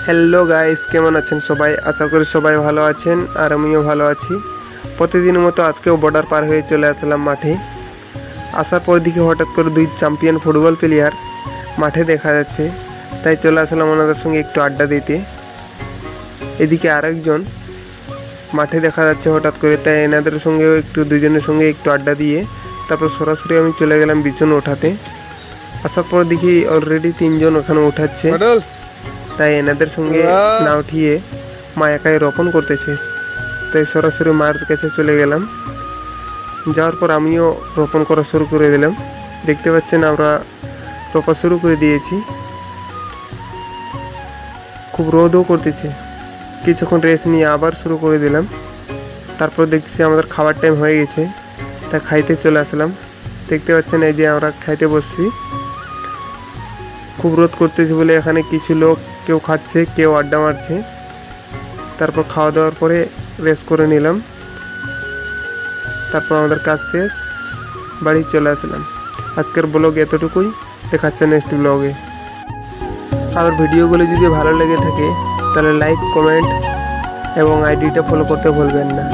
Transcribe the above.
Hello guys, কেমন আছেন সবাই? আশা করি সবাই ভালো আছেন আর আমিও ভালো আছি। প্রতিদিনের মতো আজকেও বর্ডার পার হয়ে চলে আসলাম মাঠে। আসার পর দিকে হঠাৎ করে দুই চ্যাম্পিয়ন ফুটবল প্লেয়ার মাঠে দেখা যাচ্ছে, তাই চলে আসলাম ওনাদের সঙ্গে একটু আড্ডা দিতে। এদিকে আরেকজন মাঠে দেখা যাচ্ছে হঠাৎ করে, তাই এনাদের সঙ্গেও দুজনের সঙ্গে একটু আড্ডা দিয়ে তারপর সরাসরি আমি চলে গেলাম বিছানা ওঠাতে। আসার পর দেখি অলরেডি তিনজন ওখানে উঠাচ্ছে, তাই এনাদের সঙ্গে না উঠিয়ে মা একাই রোপণ করতেছে, তাই সরাসরি মায়ের কাছে চলে গেলাম। যাওয়ার পর আমিও রোপণ করা শুরু করে দিলাম। দেখতে পাচ্ছেন আমরা রোপা শুরু করে দিয়েছি। খুব রোদও করতেছে, কিছুক্ষণ রেস্ট নিয়ে আবার শুরু করে দিলাম। তারপর দেখতেছি আমাদের খাবার টাইম হয়ে গেছে, তা খাইতে চলে আসলাম। দেখতে পাচ্ছেন এই যে আমরা খাইতে বসছি। খুব রোদ করতেছে বলে এখানে কিছু লোক কেউ খাচ্ছে, কেউ আড্ডা মারছে। তারপর খাওয়া দাওয়ার পরে রেস্ট করে নিলাম। তারপর আমাদের কাজ শেষ, বাড়ি চলে আসলাম। আজকের ব্লগ এতটুকুই, দেখাচ্ছে নেক্সট ব্লগে। আর ভিডিওগুলো যদি ভালো লেগে থাকে তাহলে লাইক, কমেন্ট এবং আইডিটা ফলো করতে ভুলবেন না।